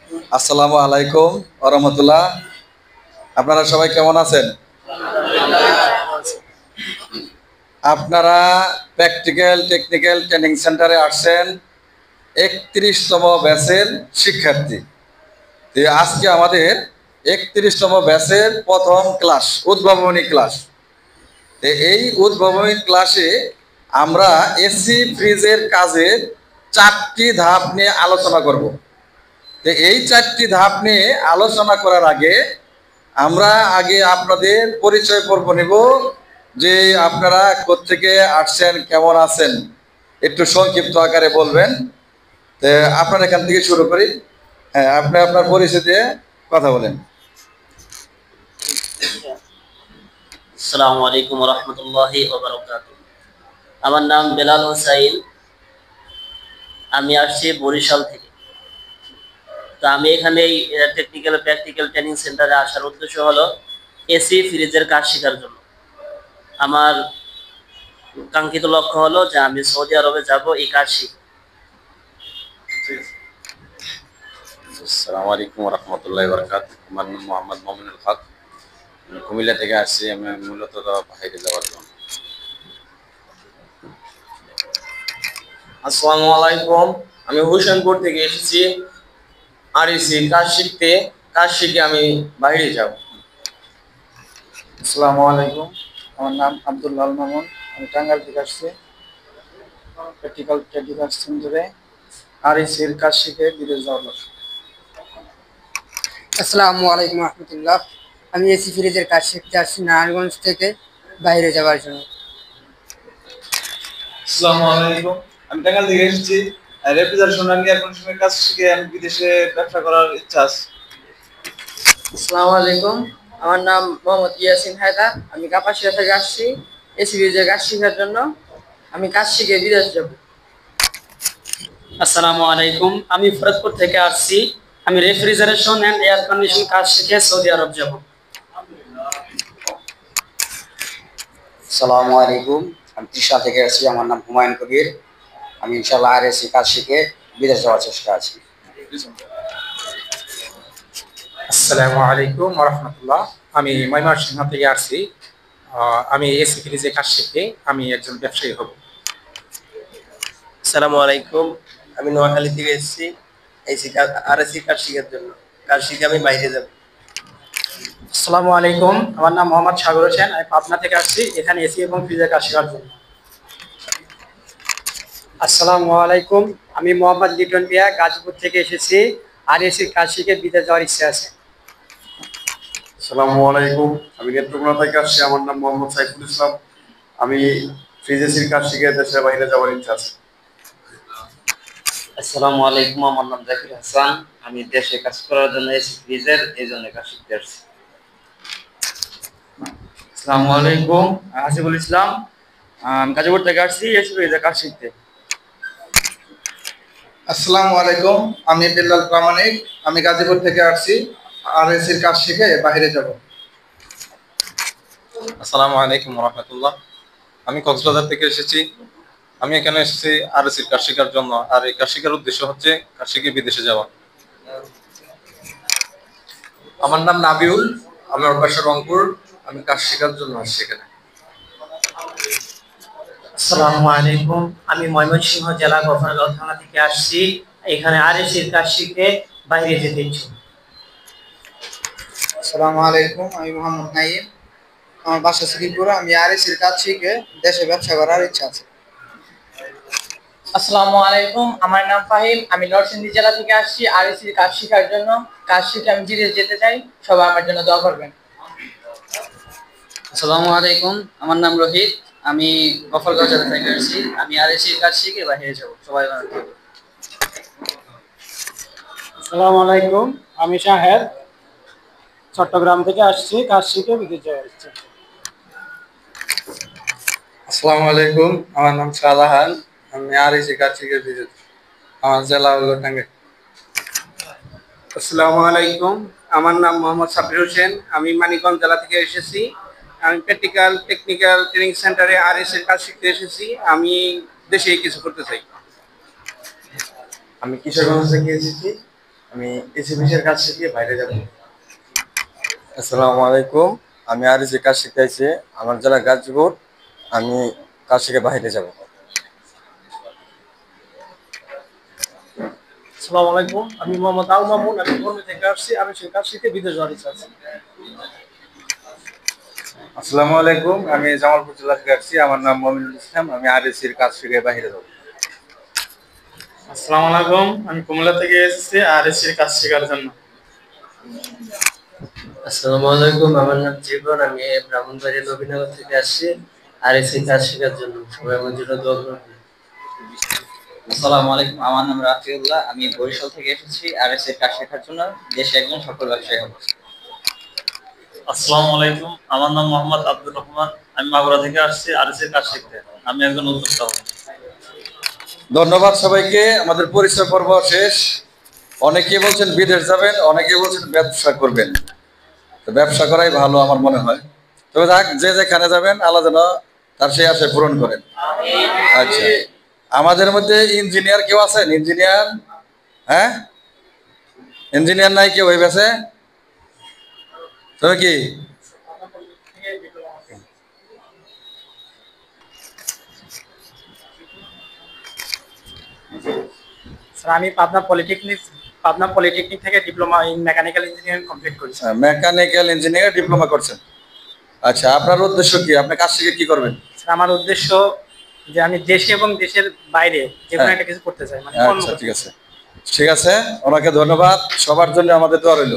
আসসালামু আলাইকুম ওয়া রাহমাতুল্লাহ। আপনারা সবাই কেমন আছেন? আপনারা প্র্যাকটিক্যাল টেকনিক্যাল ট্রেনিং সেন্টারে আসছেন ৩১তম ব্যাচের শিক্ষার্থী। তো আজকে আমাদের ৩১তম ব্যাচের প্রথম ক্লাস, উদ্ভাবনী ক্লাস। তো এই উদ্ভাবনী ক্লাসে আমরা এসি ফ্রিজের কাজের ৪টি ধাপ নিয়ে আলোচনা করব। তো এই ৪টি ধাপ নিয়ে আলোচনা করার আগে আমরা আপনাদের পরিচয় পর্ব নেব, যে আপনারা কোত্থেকে আসছেন, কেমন আছেন, একটু সংক্ষিপ্ত আকারে বলবেন। তো আপনার এখান থেকে শুরু করি। হ্যাঁ, আপনি আপনার পরিচয় দিয়ে কথা বলেন। আসসালামু আলাইকুম ওয়া রাহমাতুল্লাহি ওয়া বারাকাতুহু। আমার নাম বেলাল হোসাইন, আমি আসছি বরিশাল থেকে। তো আমি এখানে টেকনিক্যাল প্র্যাকটিক্যাল ট্রেনিং সেন্টারে আসার উদ্দেশ্য হলো এসি ফ্রিজের কাজ শেখার জন্য। আমার কাঙ্ক্ষিত লক্ষ্য হলো যে আমি সৌদি আরবে যাব এই কাজ শিখতে। আসসালামু আলাইকুম ওয়া রাহমাতুল্লাহি ওয়া বারাকাতুহু। আমার নাম মোহাম্মদ মুমিনুল হক। আমি কুমিল্লা থেকে আসছি। আমি মূলত বাইরে যাওয়ার জন্য। আসসালামু আলাইকুম, আমি হোসেনপুর থেকে এসেছি আরএসি কাজ শিখতে। কাজ শিখে আমি বাইরে যাব। আসসালামু আলাইকুম, আমার নাম আব্দুল্লাহ আল মামুন। আমি টাঙ্গাইল থেকে আসছি প্র্যাকটিক্যাল টেকনিক্যাল সেন্টারে আরএসির কাজ শিখে বিদেশ যাওয়ার লক্ষ্য। আসসালামু আলাইকুম রহমতুল্লাহ। আমি এসি ফ্রিজের কাজ শিখতে আসছি নারায়ণগঞ্জ থেকে বাইরে যাওয়ার জন্য। আসসালামু আলাইকুম, আমি টাঙ্গাইল থেকে এসেছি রেফ্রিজারেশন অ্যান্ড এয়ার কন্ডিশনের কাজ শিখে আমি বিদেশে ব্যবসা করার ইচ্ছা আছে। আসসালামু আলাইকুম, আমার নাম মোহাম্মদ ইয়াসিন হায়দার। আমি কাপাসিয়া থেকে আসছি এসি ফ্রিজের কাজ শেখার জন্য। আমি কাজ শিখে বিদেশ যাব। আসসালামু আলাইকুম, আমি ফরিদপুর থেকে আসছি। আমি রেফ্রিজারেশন এন্ড এয়ার কন্ডিশন কাজ শিখে সৌদি আরব যাব। আসসালামু আলাইকুম, আমি ত্রিশা থেকে আসছি। আমার নাম হুমায়ুন কবির। আমি ইনশাআল্লাহ আরএসি কাজ শিখে বিদেশ যাওয়ার চেষ্টা আছি। আসসালামু আলাইকুম ওয়া রাহমাতুল্লাহ। আমি ময়মনসিংহ থেকে আসছি। আমি এসি ফ্রিজে কাজ শিখে আমি একজন ব্যবসায়ী হব। আসসালামু আলাইকুম, আমি নোয়াখালী থেকে এসেছি আরএসি কাজ শেখার জন্য। কাজ শিখে আমি বাইরে যাব। আসসালামু আলাইকুম, আমার নাম মোহাম্মদ সাগর হোসেন। আমি পাবনা থেকে আসছি এখানে এসি এবং ফ্রিজের কাজ শেখার জন্য। আসসালামু আলাইকুম, আমি মোহাম্মদ লিটন মিয়া গাজীপুর থেকে এসেছি। আর এসির কাজ শিখে বিদেশ যাওয়ার ইচ্ছা আছে। আসসালামু আলাইকুম, আমি নেত্রকোনা থেকে আসছি। আমার নাম মোহাম্মদ সাইফুল ইসলাম। আমি ফ্রিজেসির কাজ শিখে দেশের বাইরে যাওয়ার ইচ্ছা আছে। আসসালামু আলাইকুম, আমার নাম জাকির হাসান। আমি দেশে কাজ করার জন্য এসি ফ্রিজের এই জন্য কাজ শিখতে আসছি। আসসালামু আলাইকুম, হাসিবুল ইসলাম। আমি গাজীপুর থেকে আসছি এসি ফ্রিজের কাজ শিখতে। আসসালামু আলাইকুম, আমি বিল্লাল প্রামাণিক। আমি গাজীপুর থেকে আসছি আরএসির কাজ শিখে বাইরে যাব। আসসালামু আলাইকুম ওয়া রাহমাতুল্লাহ। আমি কক্সবাজার থেকে এসেছি। আমি এখানে এসেছি আরএসির কাজ শেখার জন্য। আর এই কাজ শেখার উদ্দেশ্য হচ্ছে কাজ শিখে বিদেশে যাওয়া। আমার নাম নাবিউল, আমার বাসা রংপুর। আমি কাজ শেখার জন্য আসছি এখানে। আসসালামু আলাইকুম, আমি ময়মনসিংহ জেলা গফরগাঁও থানা থেকে আসছি। এখানে আরএসির কাজ শিখে বাইরে যেতে ইচ্ছুক। আসসালামু আলাইকুম, আমি মোহাম্মদ নাইম। আমার বাসা শ্রীপুর। আমি আরএসির কাজ শিখে দেশে ব্যবসা করার ইচ্ছা আছে। আসসালামু আলাইকুম, আমার নাম ফাহিম। আমি নরসিংদী জেলা থেকে আসছি আরএসির কাজ শেখার জন্য। কাজ শিখে আমি বিদেশ যেতে চাই। সবাই আমার জন্য দোয়া করবেন। আসসালামু আলাইকুম, আমার নাম রোহিত। আমি গফরগাঁও জেলা থেকে আসছি। আমি আরএসির কাজ শিখে বাইরে যাব। সবাই ভালো থাকবেন। আসসালামু আলাইকুম, আমি শাহেদ, চট্টগ্রাম থেকে আসছি। কাজ শিখে বিদেশ যাওয়ার ইচ্ছা। আসসালামু আলাইকুম, আমার নাম শাহজাহান। আমি আরএসি কাজ শিখে বিদেশ। আমার জেলা হলো টাঙ্গাইল। আসসালামু আলাইকুম, আমার নাম মোহাম্মদ সাব্বির হোসেন। আমি মানিকগঞ্জ জেলা থেকে এসেছি। আমি প্র্যাকটিক্যাল টেকনিক্যাল ট্রেনিং সেন্টারে আরএসির কাজ শিখতে এসেছি। আমি দেশে কিছু করতে চাই। আমি কিশোরগঞ্জ থেকে এসেছি। আমি এসি অফিসের কাজ শিখে বাইরে যাব। আসসালামু আলাইকুম, আমি আরএসি কাজ শিখাইছি, আমার জেলা গাজীপুর, আমি কাজ শিখে বাইরে যাব। আসসালামু আলাইকুম, আমি মোহাম্মদ আল মামুন, আমি কর্মী থেকে আসছি, আমি সেই কাজ শিখে বিদেশ যাওয়ার ইচ্ছা আছে। আসসালামু আলাইকুম, আমি জামালপুর জেলা থেকে আসছি, আমার নাম মমিনুল ইসলাম, আমি আরএসির কাজ শিখে বাইরে যাব। আসসালামু আলাইকুম, আমি কুমিল্লা থেকে এসেছি আরএসির কাজ শেখার জন্য। আসসালামু আলাইকুম, আমার নাম জীবন, আমি ব্রাহ্মণবাড়িয়া নবীনগর থেকে আসছি আরএসি কাজ শেখার জন্য। সবাই আমার জন্য দোয়া করবেন। আসসালামু আলাইকুম, আমার নাম রাফিউল্লাহ, আমি বরিশাল থেকে এসেছি আরএসির কাজ শেখার জন্য, দেশে একজন সফল ব্যবসায়ী হব। আসসালামু আলাইকুম, আমার নাম মোহাম্মদ আব্দুর রহমান, আমি মাগুরা থেকে আসছি আরএসির কাজ শিখতে, আমি একজন উদ্যোক্তা হব। ধন্যবাদ সবাইকে। আমাদের পরিচয় পর্ব শেষ। অনেকে বলছেন বিদেশ যাবেন, অনেকে বলছেন ব্যবসা করবেন। তো ব্যবসা করাই ভালো আমার মনে হয়। তবে যাক, যে যেখানে যাবেন আল্লাহ যেন তার সেই আশায় পূরণ করেন। আচ্ছা, আমাদের মধ্যে ইঞ্জিনিয়ার কেউ আছেন? ইঞ্জিনিয়ার? হ্যাঁ, ইঞ্জিনিয়ার নাই কেউ এই বেছে? তবে কি স্যার, আমি পাবনা পলিটেকনিক থেকে diploma in mechanical engineering complete করেছি। মেকানিক্যাল ইঞ্জিনিয়ার ডিপ্লোমা করছেন। আচ্ছা, আপনার উদ্দেশ্য কি? আপনি কাজ শিখে কি করবেন? স্যার, আমার উদ্দেশ্য যে আমি দেশে এবং দেশের বাইরে যে কোনো একটা কিছু করতে চাই, মানে আচ্ছা, ঠিক আছে, ঠিক আছে, ওনাকে ধন্যবাদ। সবার জন্য আমাদের দোয়া রইল।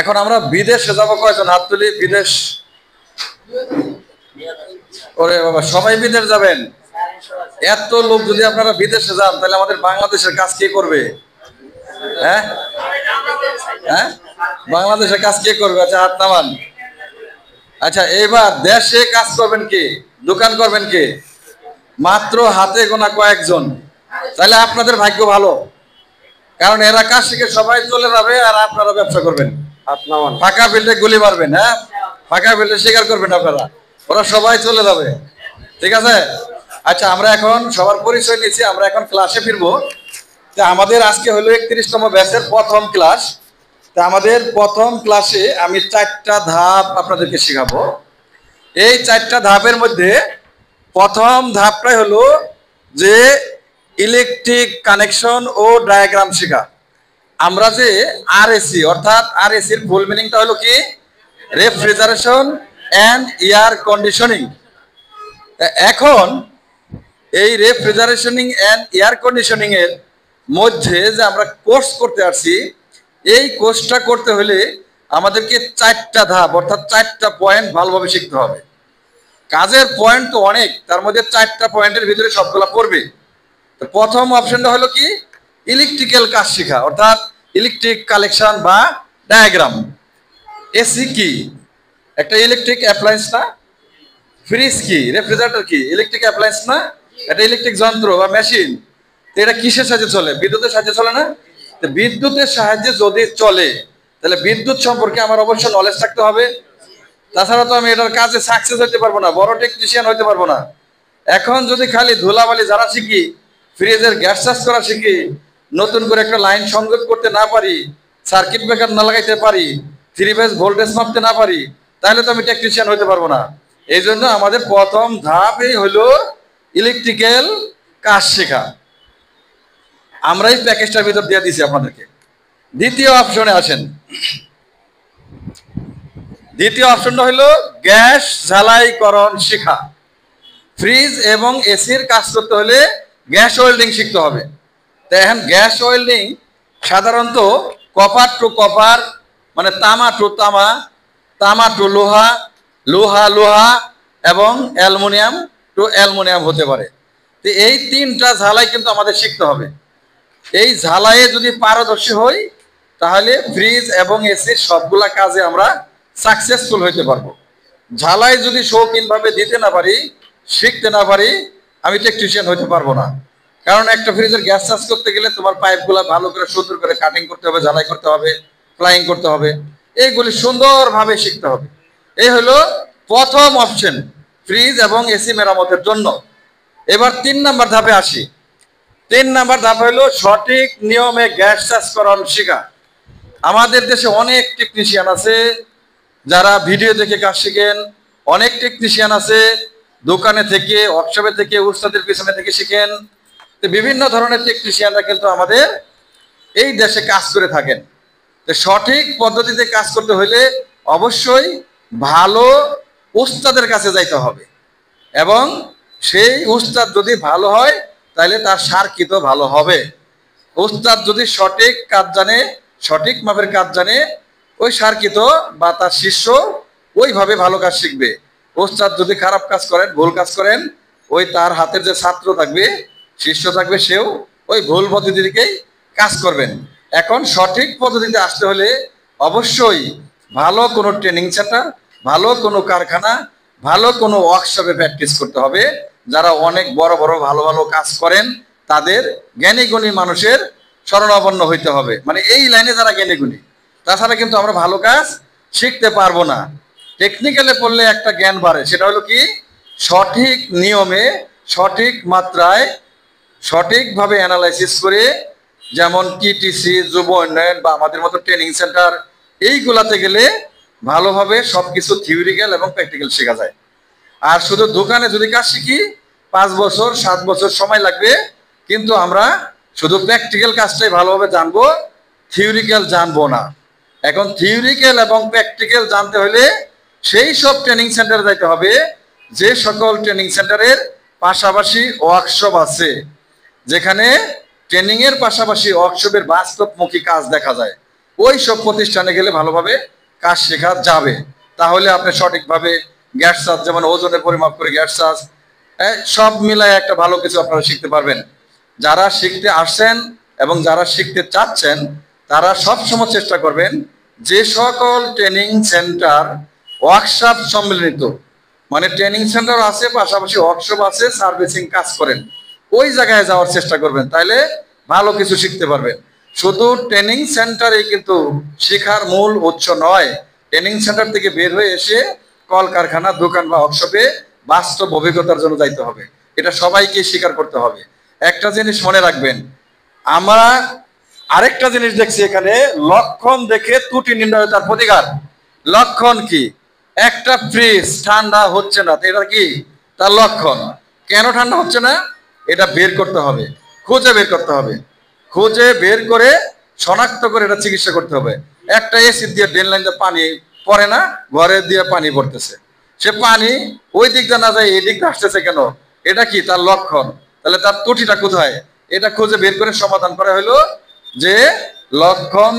এখন আমরা বিদেশে যাব, কয়জন হাত তুলি? বিদেশ, ওরে বাবা, সবাই বিদেশ যাবেন? এত লোক যদি আপনারা বিদেশে যান, তাহলে আমাদের বাংলাদেশের কাজ কে করবে? হ্যাঁ হ্যাঁ, বাংলাদেশের কাজ কে করবে? আচ্ছা, হাত নামান। আচ্ছা, এবার দেশে কাজ করবেন কে? দোকান করবেন কে? মাত্র হাতে গোনা কয়েকজন। তাহলে আপনাদের ভাগ্য ভালো, কারণ এরা কাজ শিখে সবাই চলে যাবে আর আপনারা ব্যবসা করবেন। ফাঁকা ফিল্ডে গুলি মারবেন। হ্যাঁ, ফাঁকা ফিল্ডে শিকার করবেন আপনারা, ওরা সবাই চলে যাবে। ঠিক আছে? আচ্ছা, আমরা এখন সবার পরিচয় নিচ্ছি, আমরা এখন ক্লাসে ফিরবো। তা আমাদের আজকে হলো 31তম ব্যাচের প্রথম ক্লাস। তা আমাদের প্রথম ক্লাসে আমি 4টা ধাপ আপনাদেরকে শেখাবো। এই 4টা ধাপের মধ্যে প্রথম ধাপটাই হলো যে ইলেকট্রিক কানেকশন ও ডায়াগ্রাম শেখা। আমরা যে আরএসি, অর্থাৎ আরএসির ফুল মিনিংটা হলো কি? Refrigeration and air conditioning. এখন এই রেফ্রিজারেশনিং অ্যান্ড এয়ার কন্ডিশনিং এর মধ্যে যে আমরা কোর্স করতে আসছি, এই কোর্সটা করতে হলে আমাদেরকে 4টা ধাপ, অর্থাৎ 4টা পয়েন্ট ভালোভাবে শিখতে হবে। কাজের পয়েন্ট তো অনেক, তার মধ্যে 4টা পয়েন্টের ভিতরে সবগুলা পড়বে। তো প্রথম অপশনটা হলো কি? ইলেকট্রিক্যাল কাজ শেখা, অর্থাৎ ইলেকট্রিক কালেকশন বা ডায়াগ্রাম। এসি কি? একটা ইলেকট্রিক অ্যাপ্লায়েন্স না? ফ্রিজ কি? রেফ্রিজারেটর কি? ইলেকট্রিক অ্যাপ্লায়েন্স না? এটা ইলেকট্রিক যন্ত্র বা মেশিন। তো এটা কিসের সাহায্যে চলে? বিদ্যুতের সাহায্যে চলে না? তো বিদ্যুতের সাহায্যে যদি চলে, তাহলে বিদ্যুৎ সম্পর্কে আমার অবশ্য নলেজ থাকতে হবে। তাছাড়া তো আমি এটার কাজে সাকসেস হতে পারবো না, বড় টেকনিশিয়ান হতে পারবো না। এখন যদি খালি ধুলাবালি যারা শিখি, ফ্রিজের গ্যাস চার্জ করা শিখি, নতুন করে একটা লাইন সংযোগ করতে না পারি, সার্কিট ব্রেকার না লাগাইতে পারি, 3 ফেজ ভোল্টেজ মাপতে না পারি, তাহলে তো আমি টেকনিশিয়ান হতে পারবো না। এই জন্য আমাদের প্রথম ধাপই হলো ইলেকট্রিক্যাল কাজ শেখা। আমরা এই প্যাকেজটার ভিতর দিয়ে দিছি আপনাদেরকে। দ্বিতীয় অপশনে আসেন। দ্বিতীয় অপশনটা হলো গ্যাস ঝালাইকরণ শেখা। ফ্রিজ এবং এসির কাজ করতে হলে গ্যাস ওয়েল্ডিং শিখতে হবে। তো এখন গ্যাস ওয়েল্ডিং সাধারণত কপার টু কপার, মানে তামা টু তামা, তামা টু লোহা, লোহা লোহা এবং অ্যালুমিনিয়াম টু অ্যালুমিনিয়াম হতে পারে। তো এই 3টা ঝালাই কিন্তু আমাদের শিখতে হবে। এই ঝালাইয়ে যদি পারদর্শী হই, তাহলে ফ্রিজ এবং এসির সবগুলা কাজে আমরা সাকসেসফুল হইতে পারবো। ঝালাই যদি শৌখিনভাবে দিতে না পারি, শিখতে না পারি, আমি টেকনিশিয়ান হইতে পারবো না। কারণ একটা ফ্রিজের গ্যাস চার্জ করতে গেলে তোমার পাইপগুলা ভালো করে সুন্দর করে কাটিং করতে হবে, ঝালাই করতে হবে, ফ্লাইং করতে হবে, এইগুলি সুন্দরভাবে শিখতে হবে। এই হলো প্রথম অপশন ফ্রিজ এবং এসি মেরামতের জন্য। এবার 3 নাম্বার ধাপে আসি। 3 নাম্বার ধাপ হলো সঠিক নিয়মে গ্যাস চাষকরণ শেখা। আমাদের দেশে অনেক টেকনিশিয়ান আছে যারা ভিডিও দেখে কাজ শিখেন, অনেক টেকনিশিয়ান আছে দোকানে থেকে, ওয়ার্কশপে থেকে, উস্তাদের পিছনে থেকে শিখেন। তো বিভিন্ন ধরনের টেকনিশিয়ানরা কিন্তু আমাদের এই দেশে কাজ করে থাকেন। তো সঠিক পদ্ধতিতে কাজ করতে হলে অবশ্যই ভালো উস্তাদের কাছে যাইতে হবে, এবং সেই উস্তাদ যদি ভালো হয় তাহলে তার সার্কিটও ভালো হবে। উস্তাদ যদি সঠিক কাজ জানে, সঠিক মাপের কাজ জানে, ওই সার্কিটও বা তার শিষ্য ওইভাবে ভালো কাজ শিখবে। উস্তাদ যদি খারাপ কাজ করেন, ভুল কাজ করেন, ওই তার হাতের যে ছাত্র থাকবে, শিষ্য থাকবে, সেও ওই ভুল পদ্ধতিতেই কাজ করবেন। এখন সঠিক পদ্ধতিতে আসতে হলে অবশ্যই ভালো কোনো ট্রেনিং সেন্টার, ভালো কোনো কারখানা, ভালো কোনো ওয়ার্কশপে প্র্যাকটিস করতে হবে। যারা অনেক বড় বড় ভালো ভালো কাজ করেন তাদের জ্ঞানী গুণী মানুষের শরণাপন্ন হইতে হবে, মানে এই লাইনে যারা জ্ঞানী গুণী। তাছাড়া কিন্তু আমরা ভালো কাজ শিখতে পারবো না। টেকনিক্যালে পড়লে একটা জ্ঞান বাড়ে, সেটা হলো কি সঠিক নিয়মে, সঠিক মাত্রায়, সঠিকভাবে অ্যানালাইসিস করে, যেমন টিটিসি, যুব উন্নয়ন বা আমাদের মতো ট্রেনিং সেন্টার, এইগুলাতে গেলে ভালোভাবে সবকিছু থিওরিক্যাল এবং প্র্যাকটিক্যাল শেখা যায়। আর শুধু দোকানে যদি কাজ শিখি 5 বছর 7 বছর সময় লাগবে, কিন্তু আমরা শুধু প্র্যাকটিক্যাল কাজটাই ভালোভাবে জানবো, থিওরিক্যাল জানবো না। এখন থিওরিক্যাল এবং প্র্যাকটিক্যাল জানতে হলে সেই সব ট্রেনিং সেন্টারে যাইতে হবে যে সকল ট্রেনিং সেন্টারের পাশাপাশি ওয়ার্কশপ আছে, যেখানে ট্রেনিং এর পাশাপাশি ওয়ার্কশপের বাস্তবমুখী কাজ দেখা যায়। ওই সব প্রতিষ্ঠানে গেলে ভালোভাবে কাজ শেখা যাবে। তাহলে আপনি সঠিকভাবে গ্যাস চার্জ, যেমন ওজনে পরিমাপ করে গ্যাস চার্জ, সব মিলায় একটা ভালো কিছু আপনারা শিখতে পারবেন। যারা শিখতে আসছেন এবং যারা শিখতে চাচ্ছেন তারা সবসময় চেষ্টা করবেন যে সকল ট্রেনিং সেন্টার ওয়ার্কশপ সম্মিলিত, মানে ট্রেনিং সেন্টার আছে পাশাপাশি ওয়ার্কশপ আছে, সার্ভিসিং কাজ করেন, ওই জায়গায় যাওয়ার চেষ্টা করবেন, তাইলে ভালো কিছু শিখতে পারবেন। শুধু ট্রেনিং সেন্টারে কিন্তু শেখার মূল উৎস নয়, ট্রেনিং সেন্টার থেকে বের হয়ে এসে কলকারখানা, দোকান বা ওয়ার্কশপে বাস্তব অভিজ্ঞতার জন্য যাইতে হবে। এটা সবাইকে স্বীকার করতে হবে। একটা জিনিস মনে রাখবেন, আমরা আরেকটা জিনিস দেখছি এখানে, লক্ষণ দেখে ত্রুটি নির্ণয় তার প্রতিকার। লক্ষণ কি? একটা ফ্রিজ ঠান্ডা হচ্ছে না, এটা কি তার লক্ষণ? কেন ঠান্ডা হচ্ছে না এটা বের করতে হবে, খুঁজে বের করতে হবে, খুঁজে বের করে শনাক্ত করে এটা চিকিৎসা করতে হবে। একটা এসি দিয়ে ড্রেন লাইন দিয়ে পানি পড়ে না, ঘরে দিয়ে পানি পড়তেছে, সে পানি ওই দিকটা না যায় এই দিকটা আসতেছে কেন? এটা কি তার লক্ষণ? তাহলে তার ত্রুটিটা কোথায়? এটা খুঁজে বের করে সমাধান করা হলো যে লক্ষণ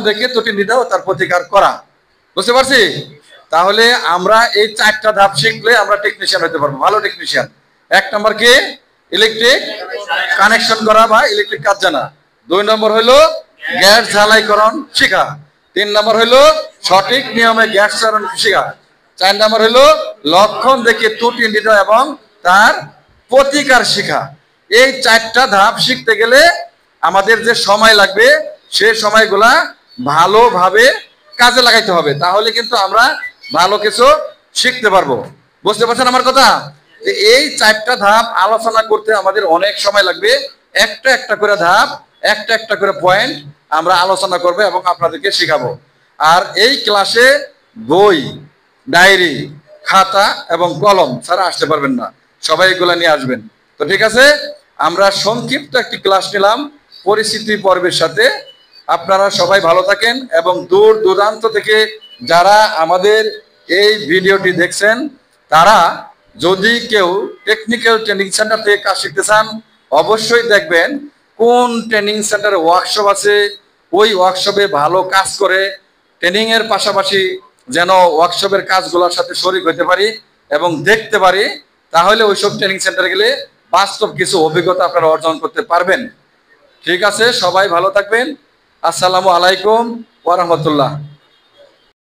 দেখে ত্রুটি নির্ণয় তার প্রতিকার করা। বুঝতে পারছি? তাহলে আমরা এই 4টা ধাপ শিখলে আমরা টেকনিশিয়ান হতে পারবো, ভালো টেকনিশিয়ান। 1 নম্বর কি? ইলেকট্রিক কানেকশন করা বা ইলেকট্রিক কাজ জানা। 2 নম্বর হলো গ্যাস ঝালাইকরণ শেখা। 3 নম্বর হলো সঠিক নিয়মে গ্যাস চালন শেখা। 4 নম্বর হলো লক্ষণ দেখে ত্রুটি নির্ণয় এবং তার প্রতিকার শেখা। এই 4টা ধাপ শিখতে গেলে আমাদের যে সময় লাগবে সেই সময়গুলা ভালোভাবে কাজে লাগাইতে হবে, তাহলে কিন্তু আমরা ভালো কিছু শিখতে পারবো। বুঝতে পারছেন আমার কথা? এই 4টা ধাপ আলোচনা করতে আমাদের অনেক সময় লাগবে। একটা একটা করে ধাপ, একটা একটা করে পয়েন্ট আমরা আলোচনা করবো এবং আপনাদেরকে শেখাবো। আর এই ক্লাসে বই, ডায়েরি, খাতা এবং কলম ছাড়া আসতে পারবেন না, সবাই এগুলা নিয়ে আসবেন। তো ঠিক আছে, আমরা সংক্ষিপ্ত একটি ক্লাস নিলাম পরিস্থিতি পর্বের সাথে। আপনারা সবাই ভালো থাকেন এবং দূর দূরান্ত থেকে যারা আমাদের এই ভিডিওটি দেখছেন তারা যদি কেউ টেকনিক্যাল ট্রেনিং সেন্টার থেকে কাজ শিখতে চান অবশ্যই দেখবেন কোন ট্রেনিং সেন্টারে ওয়ার্কশপ আছে, ওই ওয়ার্কশপে ভালো কাজ করে ট্রেনিং এর পাশাপাশি যেন ওয়ার্কশপের কাজগুলোর সাথে শরিক হতে পারি এবং দেখতে পারি, তাহলে ওইসব ট্রেনিং সেন্টারে গেলে বাস্তব কিছু অভিজ্ঞতা আপনারা অর্জন করতে পারবেন। ঠিক আছে, সবাই ভালো থাকবেন। আসসালামু আলাইকুম ওয়া রাহমাতুল্লাহ।